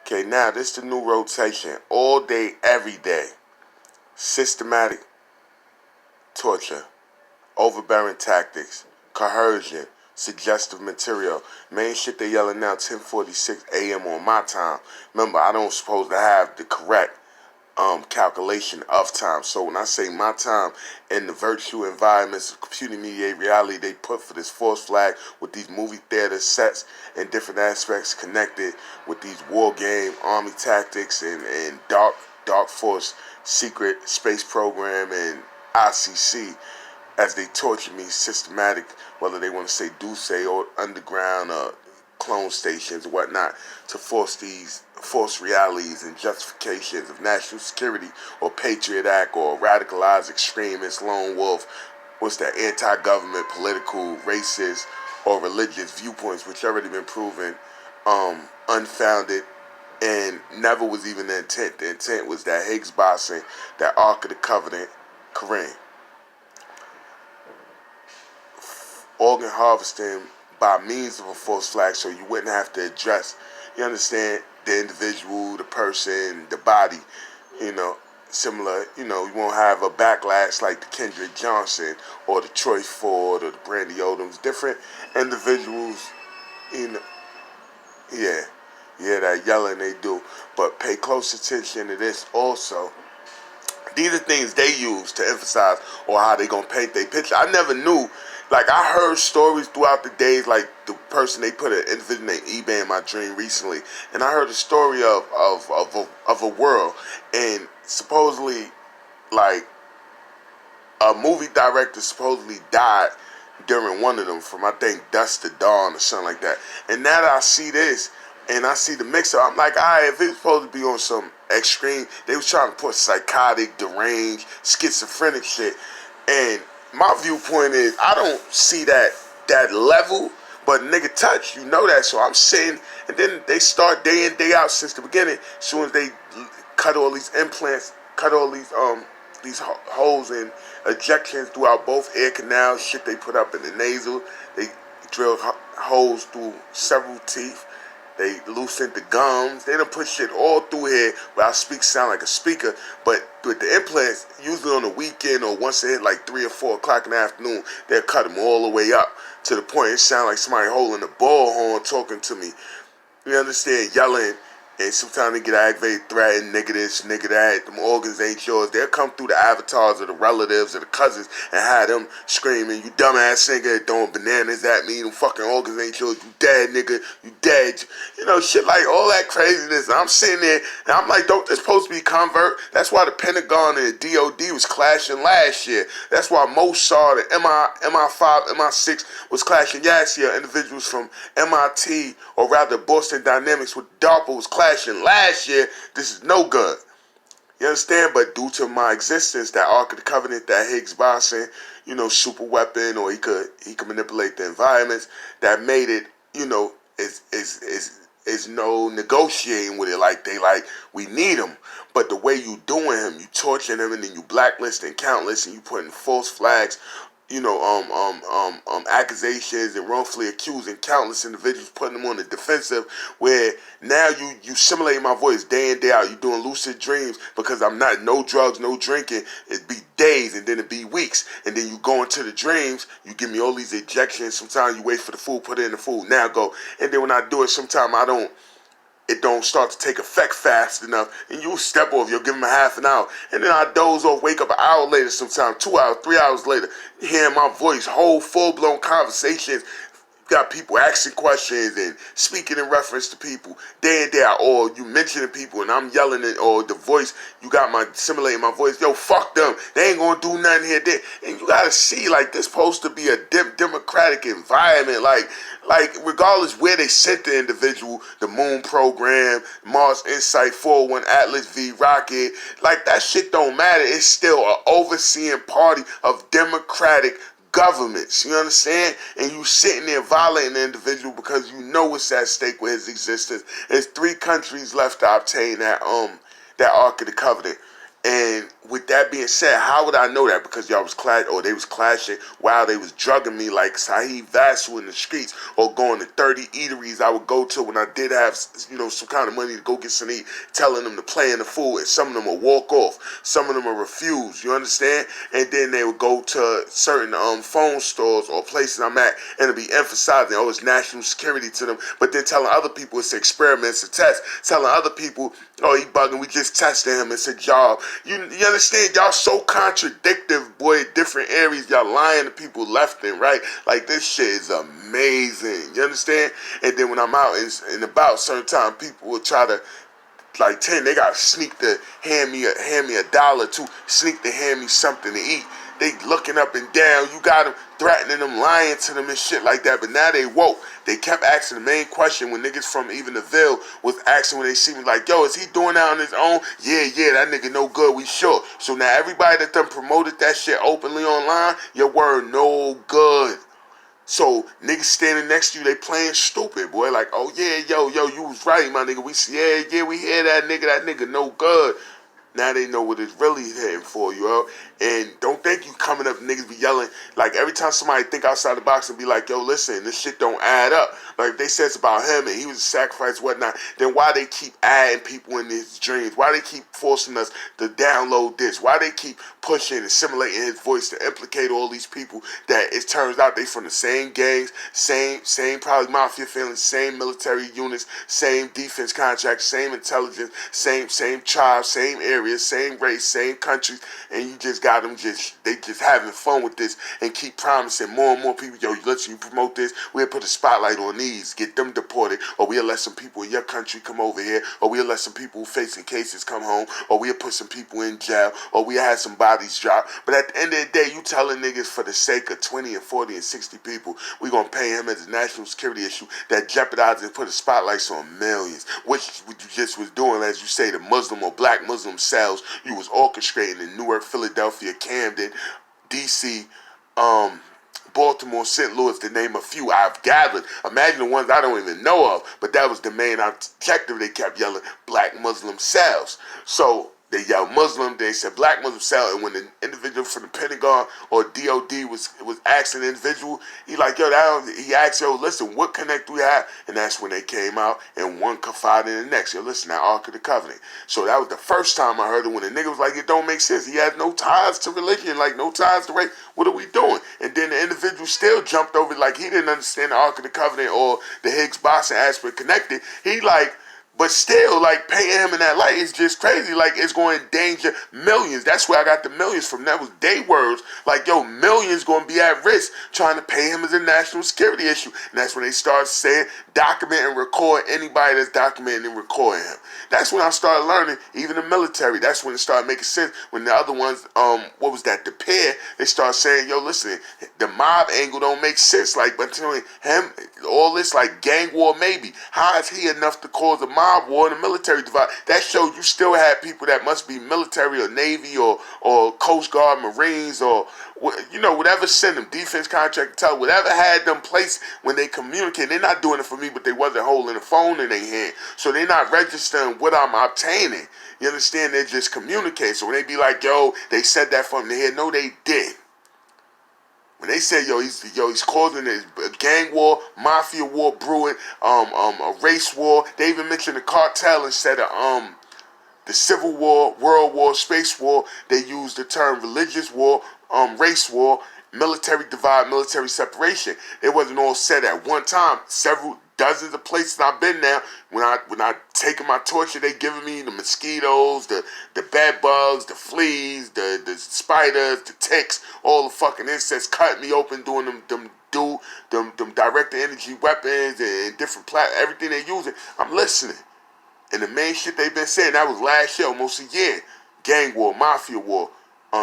Okay, now this is the new rotation. All day, every day. Systematic torture, overbearing tactics, coercion, suggestive material. Main shit they yelling now, 10:46 a.m. on my time. Remember, I don't supposed to have the correct calculation of time. So when I say my time in the virtual environments of computer mediated reality they put for this force flag with these movie theater sets and different aspects connected with these war game, army tactics, and dark force secret space program and ICC as they torture me systematic, whether they want to say Duce or underground clone stations or whatnot, to force these false realities and justifications of national security or Patriot Act or radicalized extremist lone wolf, what's that, anti-government, political, racist, or religious viewpoints, which already been proven unfounded and never was even the intent. The intent was that Higgs boson, that Ark of the Covenant, Korean. Organ harvesting by means of a false flag so you wouldn't have to address, you understand, the individual, the person, the body, similar, you won't have a backlash like the Kendrick Johnson or the Troy Ford or the Brandy Odoms, different individuals, you know, yeah, that yelling they do. But pay close attention to this also. These are things they use to emphasize or how they gonna paint their picture. I never knew. Like, I heard stories throughout the days, like the person they put an individual named eBay in my dream recently, and I heard a story of a world, and supposedly, like, a movie director supposedly died during one of them from, I think, Dust to Dawn or something like that. And now that I see this and I see the mix-up, I'm like, all right, if it's supposed to be on some extreme, they was trying to put psychotic, deranged, schizophrenic shit. And my viewpoint is, I don't see that level, but nigga touch, you know that. So I'm saying, and then they start day in, day out since the beginning. As soon as they cut all these implants, cut all these holes and ejections throughout both ear canals, shit they put up in the nasal. They drilled holes through several teeth. They loosened the gums. They done put shit all through here where I sound like a speaker. But with the implants, usually on the weekend or once they hit like 3 or 4 o'clock in the afternoon, they'll cut them all the way up to the point it sound like somebody holding a bullhorn talking to me. You understand? Yelling. And sometimes they get aggravated, threatened, nigga this, nigga that, them organs ain't yours. They'll come through the avatars of the relatives or the cousins and have them screaming, you dumbass nigga, throwing bananas at me, them fucking organs ain't yours, you dead nigga, you dead. Shit like all that craziness. And I'm sitting there and I'm like, don't this supposed to be convert? That's why the Pentagon and the DOD was clashing last year. That's why Mossad, the MI5, MI6 was clashing last year. Individuals from MIT, or rather Boston Dynamics with DARPA was clashing last year. This is no good. You understand? But due to my existence, that Ark of the Covenant, that Higgs boson, super weapon, or he could manipulate the environments, that made it, is no negotiating with it. Like we need him. But the way you doing him, you torturing him, and then you blacklisting countless, and you putting false flags, accusations and wrongfully accusing countless individuals, putting them on the defensive, where now you simulate my voice day in, day out. You doing lucid dreams because I'm not, no drugs, no drinking. It'd be days and then it'd be weeks. And then you go into the dreams, you give me all these injections. Sometimes you wait for the food, put it in the food, now go. And then when I do it, sometimes it don't start to take effect fast enough, and you step off, you'll give them a half an hour, and then I doze off, wake up an hour later sometimes, 2 hours, 3 hours later, hearing my voice, whole full-blown conversations, got people asking questions and speaking in reference to people day in, day out, or you mentioning people and I'm yelling it, or the voice, you got my simulating my voice, yo, fuck them, they ain't gonna do nothing here, there. And you gotta see, like, this supposed to be a democratic environment, like regardless where they sent the individual, the moon program, Mars Insight, 401 Atlas V Rocket, like, that shit don't matter. It's still an overseeing party of democratic governments, you understand? And you sitting there violating the individual because you know what's at stake with his existence. There's 3 countries left to obtain that Ark of the Covenant. And with that being said, how would I know that? Because y'all was they was clashing while they was drugging me like Saheed Vassal in the streets, or going to 30 eateries I would go to when I did have, some kind of money to go get some eat, telling them to play in the food, and some of them would walk off, some of them would refuse, you understand? And then they would go to certain phone stores or places I'm at, and it'd be emphasizing, oh, it's national security to them, but then telling other people it's experiments, a test, telling other people, oh, he bugging, we just tested him, it's a job. You understand? Y'all so contradictive, boy, in different areas. Y'all lying to people left and right. Like, this shit is amazing. You understand? And then when I'm out and about, certain time, people will try to, like 10, they got to sneak to hand me a dollar to sneak to hand me something to eat. They looking up and down. You got them threatening them, lying to them and shit like that. But now they woke. They kept asking the main question when niggas from even the Ville was asking when they see me like, yo, is he doing that on his own? Yeah, that nigga no good, we sure. So now everybody that done promoted that shit openly online, your word no good. So niggas standing next to you, they playing stupid, boy. Like, oh yeah, yo, you was right, my nigga. We hear that nigga no good. Now they know what it's really heading for, you know? And don't think you coming up, niggas be yelling. Like, every time somebody think outside the box and be like, yo, listen, this shit don't add up. Like, if they said it's about him and he was a sacrifice, whatnot, then why they keep adding people in his dreams? Why they keep forcing us to download this? Why they keep pushing and simulating his voice to implicate all these people that it turns out they from the same gangs, same probably mafia families, same military units, same defense contracts, same intelligence, same tribes, same areas, same race, same countries, and you just got them they just having fun with this and keep promising more and more people, yo, let you promote this, we'll put a spotlight on these, get them deported, or we'll let some people in your country come over here, or we'll let some people facing cases come home, or we'll put some people in jail, or we'll have some bodies drop. But at the end of the day, you telling niggas for the sake of 20 and 40 and 60 people, we gonna pay him as a national security issue that jeopardizes and put a spotlight on millions, which you just was doing, as you say, the Muslim or black Muslim cells you was orchestrating in Newark, Philadelphia, Camden, DC, Baltimore, St. Louis, to name a few I've gathered. Imagine the ones I don't even know of, but that was the main objective. They kept yelling black Muslim cells. So they yelled Muslim, they said black Muslim cell, and when the individual from the Pentagon or DOD was asking the individual, he he asked, yo, listen, what connect do we have? And that's when they came out and one confided in the next. Yo, listen, that Ark of the Covenant. So that was the first time I heard it, when the nigga was like, it don't make sense. He has no ties to religion, like no ties to race. What are we doing? And then the individual still jumped over like he didn't understand the Ark of the Covenant or the Higgs-Boson aspect connected. He but still, paying him in that light is just crazy. Like, it's going to endanger millions. That's where I got the millions from. That was their words. Like, yo, millions going to be at risk trying to pay him as a national security issue. And that's when they started saying, document and record anybody that's documenting and recording him. That's when I started learning, even the military. That's when it started making sense. When the other ones, what was that, the pair, they started saying, yo, listen, the mob angle don't make sense. Like, but telling him, all this, gang war maybe. How is he enough to cause a mob war and a military divide? That showed you still had people that must be military or Navy or Coast Guard, Marines, or whatever sent them, defense contract, whatever had them placed when they communicate. They're not doing it for me, but they wasn't holding the phone in their hand. So they're not registering what I'm obtaining. You understand? They're just communicating. So when they be like, yo, they said that from the head. No, they did. When they say, he's causing a gang war, mafia war brewing, a race war. They even mentioned the cartel instead of the Civil War, World War, Space War. They used the term religious war, race war, military divide, military separation. It wasn't all said at one time. Several dozens of places I've been now. When I taking my torture, they giving me the mosquitoes, the bed bugs, the fleas, the spiders, the ticks, all the fucking insects cutting me open, doing them direct energy weapons and different everything they using. I'm listening. And the main shit they've been saying, that was last year, almost a year. Gang war, mafia war.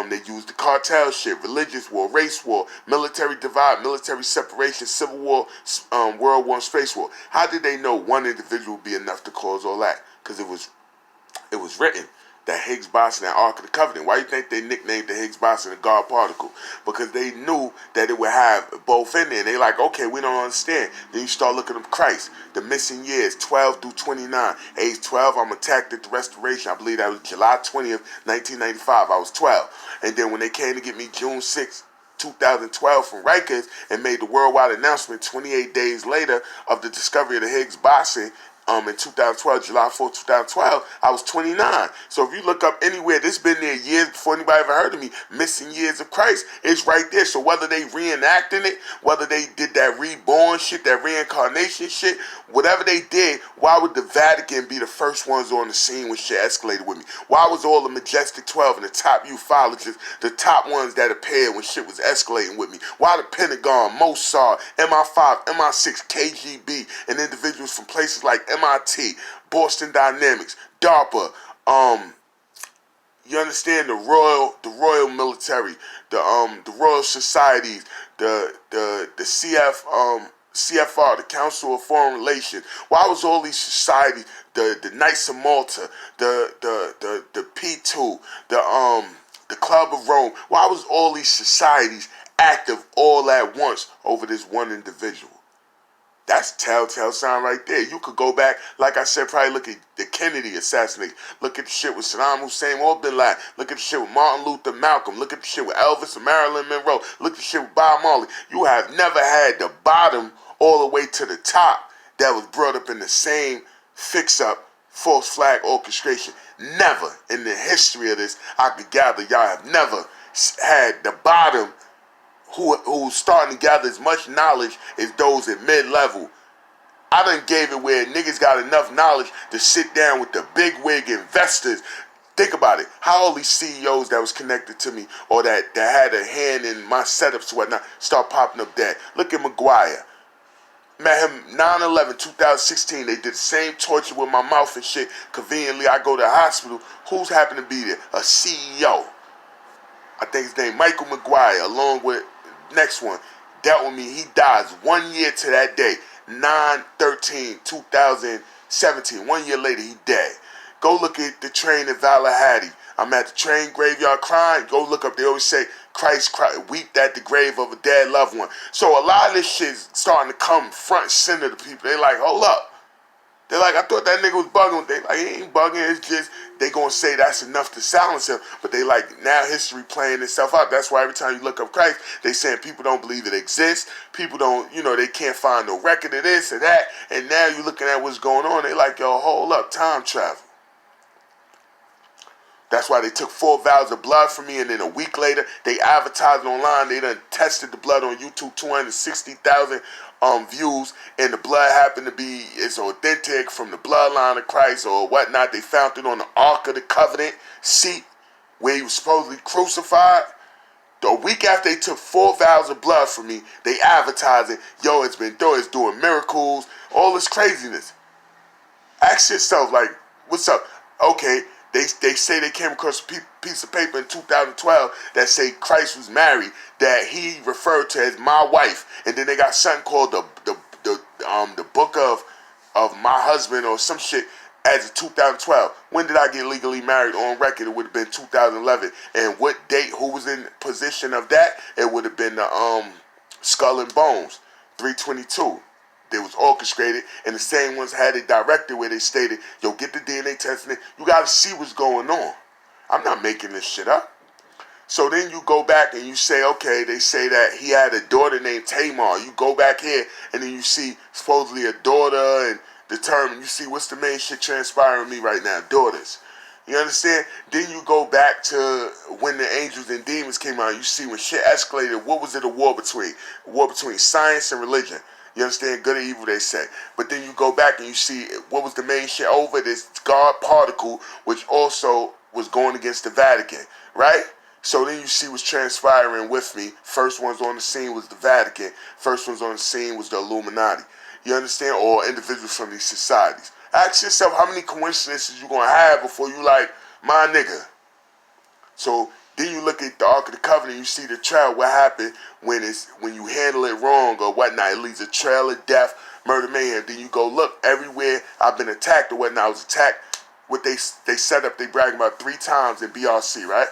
They used the cartel shit, religious war, race war, military divide, military separation, civil war, World War, space war. How did they know one individual would be enough to cause all that? Because it was written. that Higgs boson, that Ark of the Covenant. Why do you think they nicknamed the Higgs boson the God particle? Because they knew that it would have both in there. They like, okay, we don't understand. Then you start looking up Christ, the missing years, 12 through 29. Age 12, I'm attacked at the Restoration. I believe that was July 20th, 1995. I was 12. And then when they came to get me June 6th, 2012 from Rikers and made the worldwide announcement 28 days later of the discovery of the Higgs boson, in 2012, July 4, 2012, I was 29. So if you look up anywhere, this been there years before anybody ever heard of me, missing years of Christ, it's right there. So whether they reenacting it, whether they did that reborn shit, that reincarnation shit, whatever they did, why would the Vatican be the first ones on the scene when shit escalated with me? Why was all the Majestic 12 and the top ufologists the top ones that appeared when shit was escalating with me? Why the Pentagon, Mossad, MI5, MI6, KGB, and individuals from places like MIT, Boston Dynamics, DARPA, you understand, the royal military, the royal societies, the CFR, the Council of Foreign Relations. Why was all these societies, the Knights of Malta, the P2, the Club of Rome, why was all these societies active all at once over this one individual? That's telltale sign right there. You could go back, like I said, probably look at the Kennedy assassination. Look at the shit with Saddam Hussein or Bin Laden. Look at the shit with Martin Luther, Malcolm. Look at the shit with Elvis and Marilyn Monroe. Look at the shit with Bob Marley. You have never had the bottom all the way to the top that was brought up in the same fix-up, false flag orchestration. Never in the history of this, I could gather, y'all have never had the bottom who's starting to gather as much knowledge as those at mid-level. I done gave it where niggas got enough knowledge to sit down with the big wig investors. Think about it. How all these CEOs that was connected to me or that had a hand in my setups and whatnot start popping up dead. Look at McGuire. Met him 9/11, 2016. They did the same torture with my mouth and shit. Conveniently, I go to the hospital. Who's happened to be there? A CEO. I think his name Michael McGuire, along with next one, dealt with me. He dies 1 year to that day, 9/13/2017. 1 year later, he dead. Go look at the train in Valahadi. I'm at the train graveyard crying. Go look up. They always say, Christ weep at the grave of a dead loved one. So a lot of this shit is starting to come front and center to people. They like, hold up. They're like, I thought that nigga was bugging. They like, he ain't bugging. It's just, they gonna say that's enough to silence him. But they like, now history playing itself out. That's why every time you look up Christ, they saying people don't believe it exists. People don't, they can't find no record of this or that. And now you looking at what's going on. They like, yo, hold up, time travel. That's why they took 4 vials of blood from me, and then a week later, they advertised online. They done tested the blood on YouTube, 260,000 views, and the blood happened to be, it's authentic from the bloodline of Christ or whatnot. They found it on the Ark of the Covenant seat where he was supposedly crucified. A week after they took 4 vials of blood from me, they advertised it. Yo, it's doing miracles, all this craziness. Ask yourself, like, what's up? Okay. They say they came across a piece of paper in 2012 that say Christ was married, that he referred to as my wife, and then they got something called the book of my husband or some shit as of 2012. When did I get legally married on record? It would have been 2011. And what date? Who was in position of that? It would have been the Skull and Bones, 322. They was orchestrated, and the same ones had it directed where they stated, yo, get the DNA testing. You got to see what's going on. I'm not making this shit up. So then you go back and you say, okay, they say that he had a daughter named Tamar. You go back here, and then you see supposedly a daughter, and determine, you see what's the main shit transpiring with me right now, daughters. You understand? Then you go back to when the Angels and Demons came out. You see when shit escalated, what was it a war between? A war between science and religion. You understand? Good or evil, they say. But then you go back and you see what was the main shit over this God particle, which also was going against the Vatican, right? So then you see what's transpiring with me. First ones on the scene was the Vatican. First ones on the scene was the Illuminati. You understand? Or individuals from these societies. Ask yourself how many coincidences you going to have before you like, my nigga. So then you look at the Ark of the Covenant, you see the trail, what happened when you handle it wrong or whatnot. It leaves a trail of death, murder, mayhem. Then you go look everywhere I've been attacked or whatnot. I was attacked what they set up, they bragging about 3 times in BRC, right?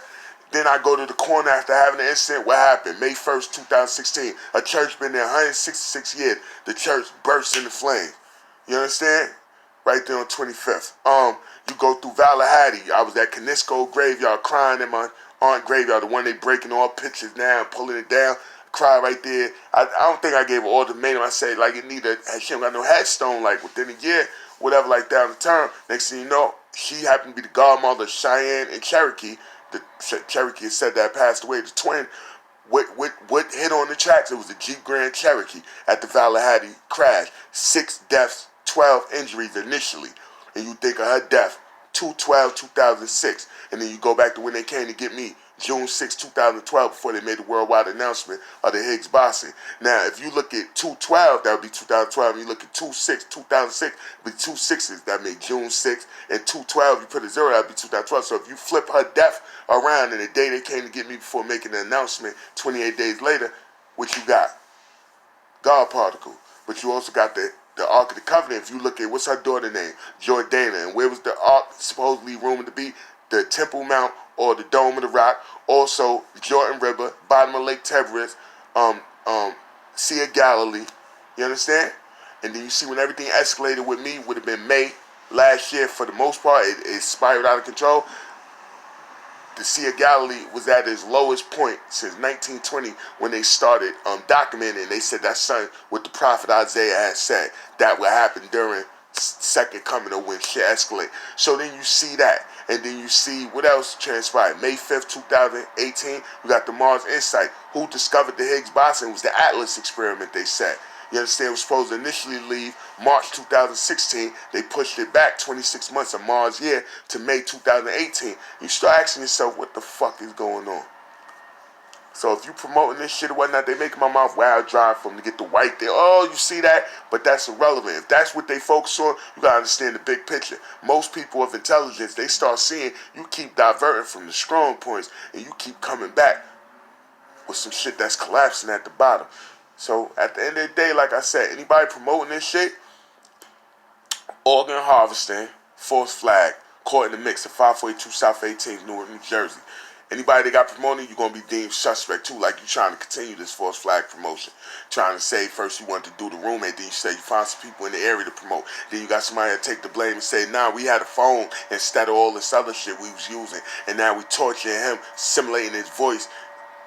Then I go to the corner after having an incident. What happened? May 1st, 2016. A church been there 166 years. The church bursts into flames. You understand? Right there on 25th. You go through Valahady. I was at Canisco graveyard crying in my aunt graveyard, the one they breaking all pictures now and pulling it down. Cry right there. I don't think I gave her ultimatum. I said, like, it need a, she ain't got no headstone, like, within a year, whatever, like, down the term. Next thing you know, she happened to be the godmother of Cheyenne and Cherokee. The Cherokee said that passed away, the twin. What hit on the tracks? It was a Jeep Grand Cherokee at the Valahady crash. 6 deaths, 12 injuries initially. And you think of her death, 2/12/2006. And then you go back to when they came to get me, June 6, 2012, before they made the worldwide announcement of the Higgs boson. Now, if you look at 2/12, that would be 2012. And you look at 2/6, 2006, be 2 6s, that made June 6. And 2/12, you put a 0, that would be 2012. So if you flip her death around and the day they came to get me before making the announcement, 28 days later, what you got? God particle. But you also got the Ark of the Covenant. If you look at, what's her daughter name? Jordana. And where was the Ark supposedly rumored to be? The Temple Mount or the Dome of the Rock. Also, the Jordan River, bottom of Lake Tevris, Sea of Galilee. You understand? And then you see when everything escalated with me, would have been May last year for the most part. It spiraled out of control. The Sea of Galilee was at its lowest point since 1920 when they started documenting. They said that's something what the prophet Isaiah had said that would happen during second coming of when shit escalate. So then you see that. And then you see what else transpired. May 5th, 2018, we got the Mars Insight. Who discovered the Higgs boson? It was the Atlas experiment, they said. You understand? It was supposed to initially leave March 2016. They pushed it back 26 months of Mars year to May 2018. You start asking yourself, what the fuck is going on? So if you promoting this shit or whatnot, they making my mouth wild dry for them to get the white there. Oh, you see that? But that's irrelevant. If that's what they focus on, you gotta understand the big picture. Most people of intelligence, they start seeing you keep diverting from the strong points and you keep coming back with some shit that's collapsing at the bottom. So at the end of the day, like I said, anybody promoting this shit, organ harvesting, false flag, caught in the mix at 542 South 18th, Newark, New Jersey. Anybody that got promoted, you're going to be deemed suspect too, like you trying to continue this false flag promotion. Trying to say first you want to do the roommate, then you say you find some people in the area to promote. Then you got somebody that take the blame and say, nah, we had a phone instead of all this other shit we was using. And now we torturing him, simulating his voice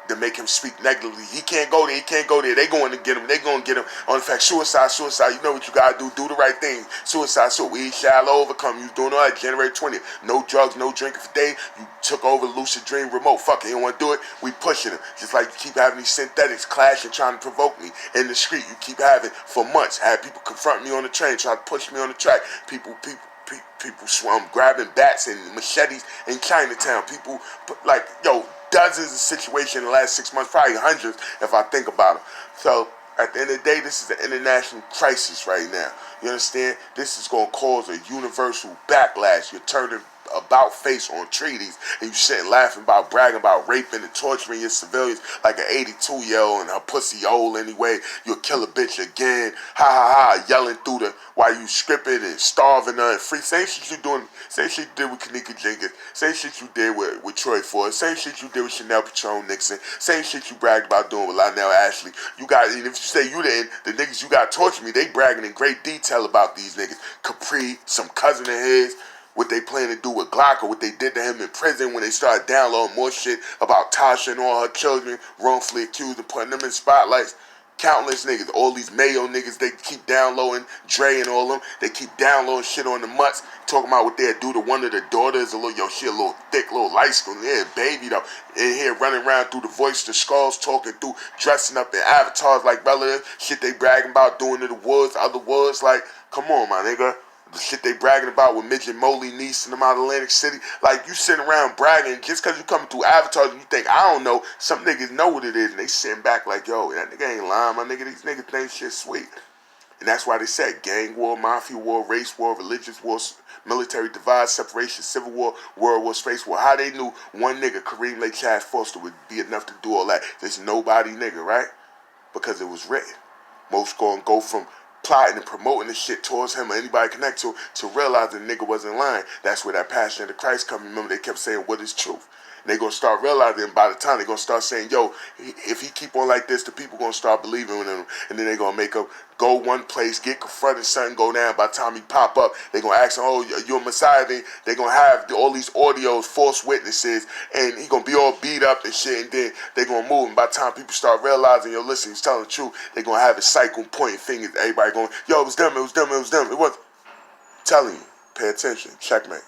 to make him speak negatively. He can't go there, he can't go there. They going to get him, they going to get him. On the fact, suicide, you know what you got to do the right thing. Suicide, we shall overcome. You doing all that January 20th. No drugs, no drinking for day. You took over Lucid Dream remote. Fuck it, you don't want to do it. We pushing him. Just like you keep having these synthetics clashing, trying to provoke me in the street. You keep having for months. Had people confront me on the train, trying to push me on the track. People swam grabbing bats and machetes in Chinatown. People like, yo, dozens of situations in the last 6 months, probably hundreds if I think about them. So at the end of the day, this is an international crisis right now. You understand? This is going to cause a universal backlash. You're turning about face on treaties and you sitting laughing about bragging about raping and torturing your civilians like an 82-year-old and her pussy old anyway. You'll kill a bitch again. Ha ha ha, yelling through the while you stripping and starving her and free. Same shit you doing, same shit you did with Kanika Jenkins, same shit you did with Troy Ford, same shit you did with Chanel Patron Nixon, same shit you bragged about doing with Lionel Ashley. You got, and if you say you didn't, the niggas you got tortured me, they bragging in great detail about these niggas. Capri, some cousin of his, what they plan to do with Glock or what they did to him in prison when they started downloading more shit about Tasha and all her children wrongfully accused and putting them in spotlights. Countless niggas, all these Mayo niggas, they keep downloading, Dre and all them, they keep downloading shit on the mutts, talking about what they'd do to one of the daughters, she a little thick, little light skin, yeah, baby though, in here running around through the Voice to Skulls, talking through, dressing up in avatars like relatives, shit they bragging about doing to the woods, other woods, like, come on my nigga. The shit they bragging about with Midget Moley, Niece, and them out of Atlantic City. Like, you sitting around bragging just because you coming through avatars and you think, I don't know, some niggas know what it is. And they sitting back like, yo, that nigga ain't lying, my nigga. These niggas think shit sweet. And that's why they said gang war, mafia war, race war, religious war, military divide, separation, civil war, world war, space war. How they knew one nigga, Kareem Lake Chad Foster, would be enough to do all that. This nobody nigga, right? Because it was written. Most gonna go from plotting and promoting the shit towards him or anybody connected to realize the nigga wasn't lying. That's where that passion of the Christ come. Remember, they kept saying, what is truth? And they're going to start realizing, by the time they're going to start saying, yo, if he keep on like this, the people going to start believing in him. And then they're going to make him go one place, get confronted, something go down. By the time he pop up, they're going to ask him, oh, you're a Messiah. They're going to have all these audios, false witnesses, and he going to be all beat up and shit. And then they're going to move. And by the time people start realizing, yo, listen, he's telling the truth, they're going to have a cycle pointing fingers. Everybody going, yo, it was them, it was them, it was them. It wasn't. Telling you, pay attention, checkmate.